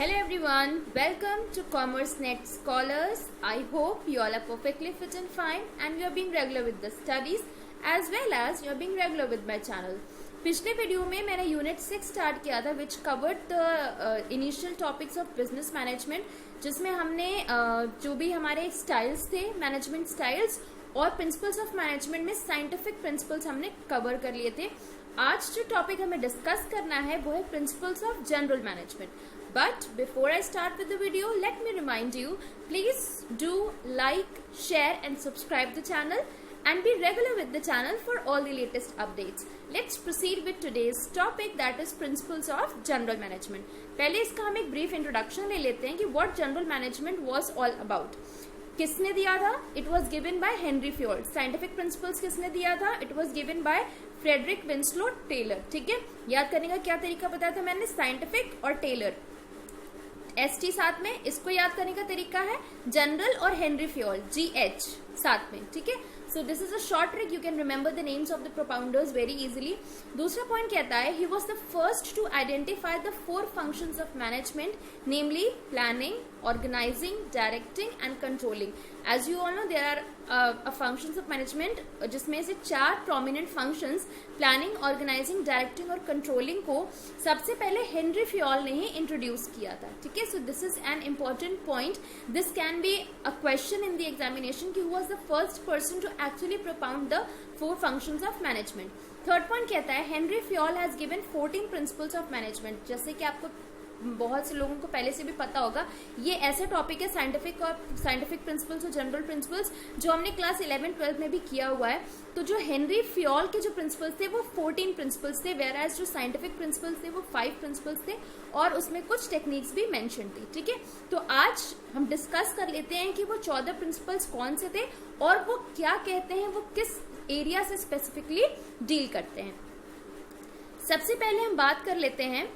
Hello everyone, welcome to CommerceNet Scholars. I hope you all are perfectly fit and fine and you are being regular with the studies as well as you are being regular with my channel. पिछले video में मैंने unit 6 start किया था which covered the initial topics of business management, जिसमें हमने जो भी हमारे स्टाइल्स थे, मैनेजमेंट स्टाइल्स और प्रिंसिपल्स ऑफ मैनेजमेंट में साइंटिफिक प्रिंसिपल्स हमने कवर कर लिए थे. आज जो टॉपिक हमें डिस्कस करना है वो है principles of general management. But before I start with the video, let me remind you, please do like, share and subscribe the channel and be regular with the channel for all the latest updates. Let's proceed with today's topic, that is principles of general management. पहले इसका हम एक brief introduction ले लेते हैं कि what general management was all about. किसने दिया था? It was given by Henry Fayol. Scientific principles किसने दिया था? It was given by Frederick Winslow Taylor. ठीक है, याद करने का क्या तरीका बताया था मैंने? साइंटिफिक और टेलर, ST साथ में. इसको याद करने का तरीका है जनरल और हेनरी फ्योल, GH साथ में. ठीक है, so this is a short trick, you can remember the names of the propounders very easily. दूसरा पॉइंट कहता है he was the first to identify the 4 functions of management, namely planning, organizing, directing and controlling. As you all know, there are functions of management जिसमें से 4 prominent functions planning, organizing, directing और controlling को सबसे पहले Henry Fayol ने ही introduce किया था. ठीक है, so this is an important point. This can be a question in the examination कि who was the first person to actually propound the 4 functions of management. Third point कहता है Henry Fayol has given 14 principles of management. जैसे कि आपको बहुत से लोगों को पहले से भी पता होगा, ये ऐसा टॉपिक है साइंटिफिक प्रिंसिपल्स और जनरल प्रिंसिपल्स जो हमने क्लास 11-12 में भी किया हुआ है. तो जो हेनरी फ्योल के जो प्रिंसिपल्स थे वो 14 प्रिंसिपल्स थे, वेयर एज जो साइंटिफिक प्रिंसिपल्स थे वो 5 प्रिंसिपल्स थे और उसमें कुछ टेक्निक्स भी मेंशन थी. ठीक है, तो आज हम डिस्कस कर लेते हैं कि वो 14 प्रिंसिपल्स कौन से थे और वो क्या कहते हैं, वो किस एरिया से स्पेसिफिकली डील करते हैं. सबसे पहले हम बात कर लेते हैं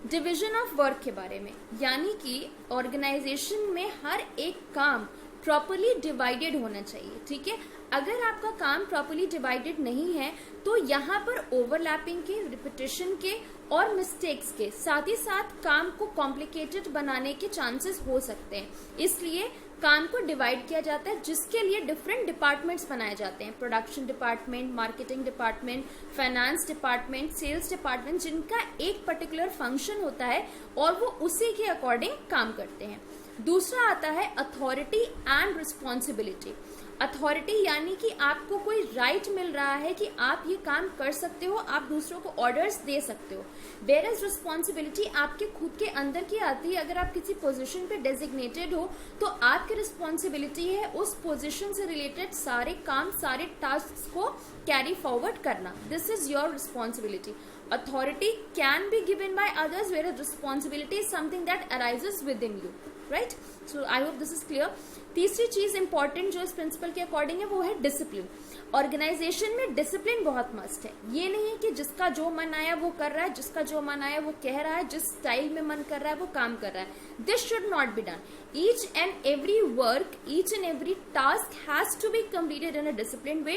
डिवीजन ऑफ वर्क के बारे में, यानी कि ऑर्गेनाइजेशन में हर एक काम प्रॉपरली डिवाइडेड होना चाहिए. ठीक है, अगर आपका काम प्रॉपरली डिवाइडेड नहीं है तो यहाँ पर ओवरलैपिंग के, रिपीटेशन के और मिस्टेक्स के साथ ही साथ काम को कॉम्प्लिकेटेड बनाने के चांसेस हो सकते हैं. इसलिए काम को डिवाइड किया जाता है, जिसके लिए डिफरेंट डिपार्टमेंट्स बनाए जाते हैं. Production department, marketing department, finance department, sales department, जिनका एक पर्टिकुलर फंक्शन होता है और वो उसी के अकॉर्डिंग काम करते हैं. दूसरा आता है अथॉरिटी एंड रिस्पॉन्सिबिलिटी. अथॉरिटी यानी कि आपको कोई राइट मिल रहा है कि आप ये काम कर सकते हो, आप दूसरों को ऑर्डर्स दे सकते हो. वेयर एज रिस्पॉन्सिबिलिटी आपके खुद के अंदर की आती है. अगर आप किसी पोजीशन पे डेजिग्नेटेड हो तो आपकी रिस्पॉन्सिबिलिटी है उस पोजीशन से रिलेटेड सारे काम, सारे टास्क को कैरी फॉरवर्ड करना. This is your responsibility. Authority can be given by others, whereas responsibility is something that arises within you, right? So I hope this is clear. तीसरी चीज इंपॉर्टेंट जो इस प्रिंसिपल के अकॉर्डिंग है वो है डिसिप्लिन. ऑर्गेनाइजेशन में डिसिप्लिन बहुत मस्ट है. ये नहीं है कि जिसका जो मन आया वो कर रहा है, जिसका जो मन आया वो कह रहा है, जिस स्टाइल में मन कर रहा है वो काम कर रहा है. This should not be done. Each and every work, each and every task has to be completed in a disciplined way.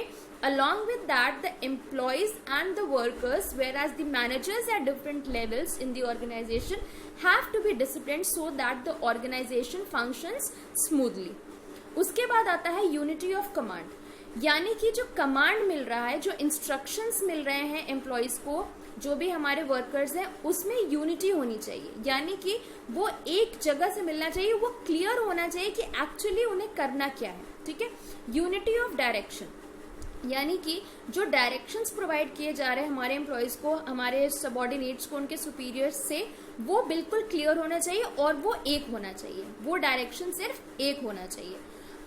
Along with that, the employees and the workers, whereas the managers at different levels in the organization have to be disciplined so that the organization functions smoothly. उसके बाद आता है unity of command, यानी कि जो command मिल रहा है, जो इंस्ट्रक्शंस मिल रहे हैं एम्प्लॉयज को, जो भी हमारे वर्कर्स हैं, उसमें यूनिटी होनी चाहिए. यानी कि वो एक जगह से मिलना चाहिए, वो क्लियर होना चाहिए कि एक्चुअली उन्हें करना क्या है. ठीक है, यूनिटी ऑफ डायरेक्शन, यानी कि जो डायरेक्शंस प्रोवाइड किए जा रहे हैं हमारे एम्प्लॉयज को, हमारे सबऑर्डिनेट्स को, उनके सुपीरियर्स से, वो बिल्कुल क्लियर होना चाहिए और वो एक होना चाहिए. वो डायरेक्शन सिर्फ एक होना चाहिए.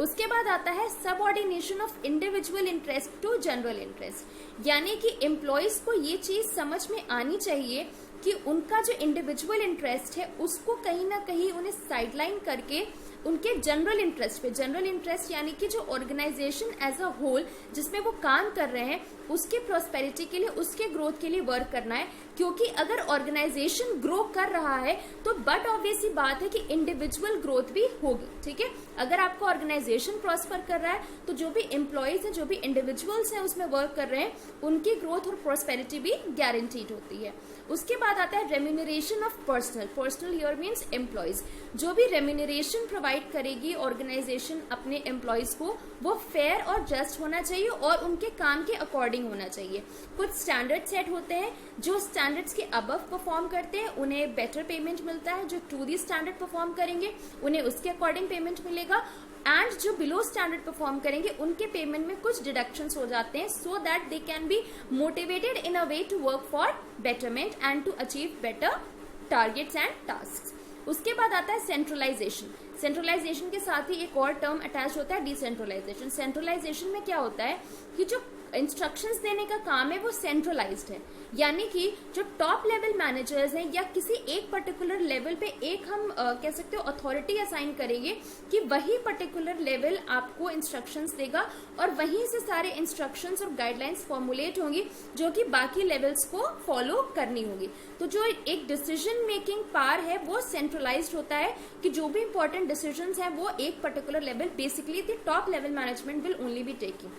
उसके बाद आता है subordination of individual interest to general interest, यानी कि एम्प्लॉयज को ये चीज समझ में आनी चाहिए कि उनका जो इंडिविजुअल इंटरेस्ट है उसको कहीं ना कहीं उन्हें साइडलाइन करके उनके जनरल इंटरेस्ट पे, जनरल इंटरेस्ट यानी कि जो ऑर्गेनाइजेशन एज अ होल जिसमें वो काम कर रहे हैं उसके प्रॉस्पेरिटी के लिए, उसके ग्रोथ के लिए वर्क करना है. क्योंकि अगर ऑर्गेनाइजेशन ग्रो कर रहा है तो बट ऑब्वियसली बात है कि इंडिविजुअल ग्रोथ भी होगी. ठीक है, अगर आपका ऑर्गेनाइजेशन प्रॉस्पर कर रहा है तो जो भी एम्प्लॉयज हैं, जो भी इंडिविजुअल्स हैं उसमें वर्क कर रहे हैं, उनकी ग्रोथ और प्रॉस्पेरिटी भी गारंटीड होती है. उसके बाद आता है remuneration of personal. Personal here means employees. जो भी रेम्यूनरेशन प्रोवाइड करेगी ऑर्गेनाइजेशन अपने एम्प्लॉयज को, वो फेयर और जस्ट होना चाहिए और उनके काम के अकॉर्डिंग होना चाहिए। कुछ स्टैंडर्ड सेट होते हैं, जो स्टैंडर्ड्स के अबव परफॉर्म करते हैं उन्हें बेटर पेमेंट मिलता है, जो टू दी स्टैंडर्ड परफॉर्म करेंगे उन्हें उसके अकॉर्डिंग पेमेंट मिलेगा, एंड जो बिलो स्टैंडर्ड परफॉर्म करेंगे उनके पेमेंट में कुछ डिडक्शंस हो जाते हैं, so that they can be motivated in a way to work for betterment and to achieve better targets and task. उसके बाद आता है सेंट्रलाइजेशन। सेंट्रलाइजेशन के साथ ही एक और टर्म अटैच होता है, डिसेंट्रलाइजेशन। सेंट्रलाइजेशन में क्या होता है कि जो इंस्ट्रक्शंस देने का काम है वो सेंट्रलाइज्ड है, यानी कि जो टॉप लेवल मैनेजर्स हैं या किसी एक पर्टिकुलर लेवल पे एक हम कह सकते हो अथॉरिटी असाइन करेंगे कि वही पर्टिकुलर लेवल आपको इंस्ट्रक्शंस देगा और वहीं से सारे इंस्ट्रक्शंस और गाइडलाइंस फॉर्मुलेट होंगी जो कि बाकी लेवल्स को फॉलो करनी होगी। तो जो एक डिसीजन मेकिंग पावर है वो सेंट्रलाइज्ड होता है कि जो भी इंपॉर्टेंट डिसीजंस हैं वो एक particular level, basically the top level management will only be taking.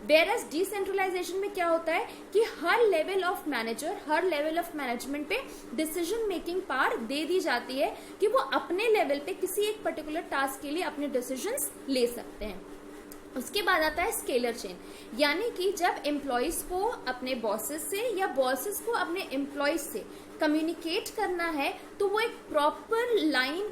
Whereas decentralization में क्या होता है कि हर लेवल ऑफ मैनेजर, हर लेवल ऑफ मैनेजमेंट पे डिसीजन मेकिंग पावर दे दी जाती है कि वो अपने लेवल पे किसी एक पर्टिकुलर टास्क के लिए अपने डिसीजंस ले सकते हैं। उसके बाद आता है स्केलर चेन, यानी कि जब एम्प्लॉयज को अपने बॉसेस से या बॉसेस को अपने एम्प्लॉयज से कम्युनिकेट करना है तो वो एक प्रॉपर लाइन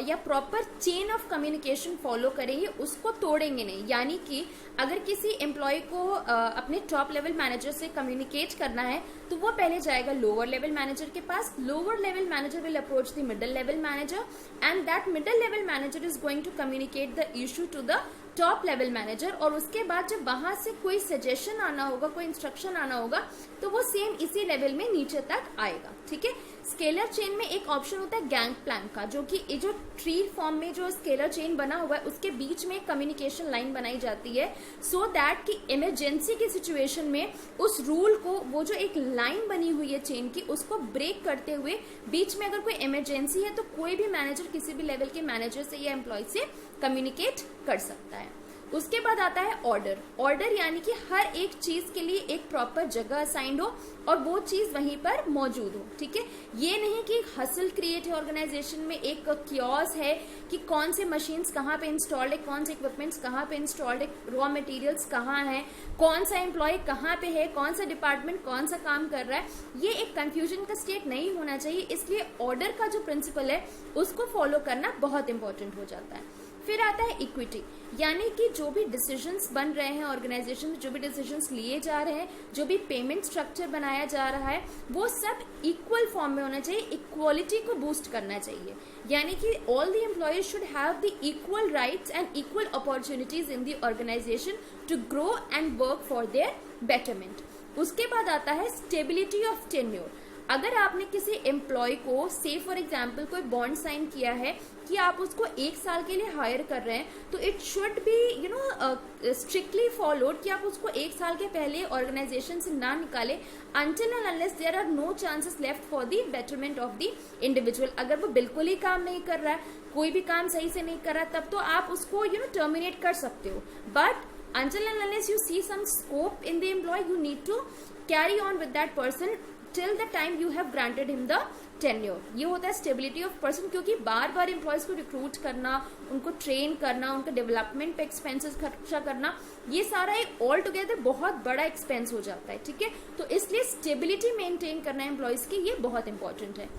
या proper chain of communication follow करेंगे, उसको तोड़ेंगे नहीं। यानी कि अगर किसी एम्प्लॉय को अपने टॉप लेवल मैनेजर से कम्युनिकेट करना है तो वो पहले जाएगा लोअर लेवल मैनेजर के पास, lower level manager will approach the middle level manager and that middle level manager is going to communicate the issue to the top level manager, और उसके बाद जब वहां से कोई सजेशन आना होगा, कोई इंस्ट्रक्शन आना होगा तो वो सेम इसी लेवल में नीचे तक आएगा। ठीक है। स्केलर चेन में एक ऑप्शन होता है गैंग प्लैंक का, जो कि जो ट्री फॉर्म में जो स्केलर चेन बना हुआ है उसके बीच में एक कम्युनिकेशन लाइन बनाई जाती है, सो दैट कि इमरजेंसी की सिचुएशन में उस रूल को, वो जो एक लाइन बनी हुई है चेन की, उसको ब्रेक करते हुए बीच में अगर कोई इमरजेंसी है तो कोई भी मैनेजर किसी भी लेवल के मैनेजर से या एम्प्लॉय से कम्युनिकेट कर सकता है। उसके बाद आता है ऑर्डर। ऑर्डर यानी कि हर एक चीज के लिए एक प्रॉपर जगह असाइंड हो और वो चीज वहीं पर मौजूद हो। ठीक है। ये नहीं कि हसल क्रिएट है ऑर्गेनाइजेशन में, एक क्योस है कि कौन से मशीन्स कहाँ पे इंस्टॉल्ड है, कौन से इक्विपमेंट्स कहाँ पे इंस्टॉल्ड है, रॉ मटेरियल्स कहाँ है, कौन सा एम्प्लॉय कहाँ पे है, कौन सा डिपार्टमेंट कौन सा काम कर रहा है। ये एक कंफ्यूजन का स्टेट नहीं होना चाहिए, इसलिए ऑर्डर का जो प्रिंसिपल है उसको फॉलो करना बहुत इंपॉर्टेंट हो जाता है। फिर आता है इक्विटी, यानी कि जो भी डिसीजंस बन रहे हैं ऑर्गेनाइजेशन में, जो भी डिसीजंस लिए जा रहे हैं, जो भी पेमेंट स्ट्रक्चर बनाया जा रहा है, वो सब इक्वल फॉर्म में होना चाहिए, इक्वालिटी को बूस्ट करना चाहिए। यानी कि all the employees should have the equal rights and equal opportunities in the organisation to grow and work for their betterment. उसके बाद आता है स्टेबिलिटी ऑफ टेन्योर। अगर आपने किसी एम्प्लॉय को, से फॉर एग्जाम्पल कोई बॉन्ड साइन किया है कि आप उसको 1 साल के लिए हायर कर रहे हैं, तो it should be strictly followed कि आप उसको 1 साल के पहले ऑर्गेनाइजेशन से ना निकाले until and unless there are no chances left for the betterment of the individual। अगर वो बिल्कुल ही काम नहीं कर रहा है, कोई भी काम सही से नहीं कर रहा, तब तो आप उसको टर्मिनेट कर सकते हो, but until and unless you see some scope in the employee, you need to carry on with that person till the time you have granted him the tenure। ये होता है स्टेबिलिटी ऑफ पर्सन, क्योंकि बार बार employees को recruit करना, उनको train करना, उनके development पे एक्सपेंसेस खर्चा करना, ये सारा एक ऑल टुगेदर बहुत बड़ा एक्सपेंस हो जाता है। ठीक है। तो इसलिए स्टेबिलिटी मेंटेन करना एम्प्लॉयज की ये बहुत इंपॉर्टेंट है।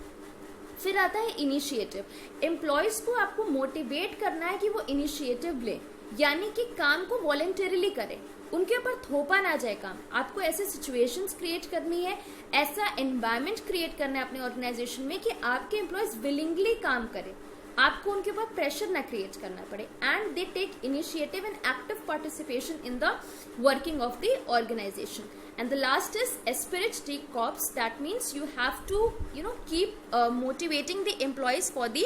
फिर आता है इनिशिएटिव। एम्प्लॉयज को आपको मोटिवेट करना है कि वो इनिशिएटिव ले, यानी कि काम को वॉलंटरीली करें, उनके ऊपर थोपा ना जाए काम। आपको ऐसे सिचुएशंस क्रिएट करनी है, ऐसा एनवायरनमेंट क्रिएट करना है अपने ऑर्गेनाइजेशन में कि आपके एम्प्लॉयज विलिंगली काम करें, आपको उनके ऊपर प्रेशर ना क्रिएट करना पड़े, and they take initiative and active participation in the working of the organisation. And the last is esprit de corps. That means you have to keep motivating the employees for the,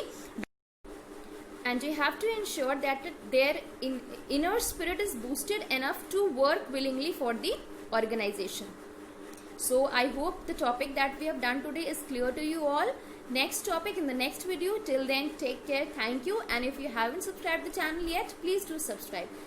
and you have to ensure that their inner spirit is boosted enough to work willingly for the organization. So I hope the topic that we have done today is clear to you all. Next topic in the next video. Till then, take care. Thank you. And if you haven't subscribed the channel yet, please do subscribe.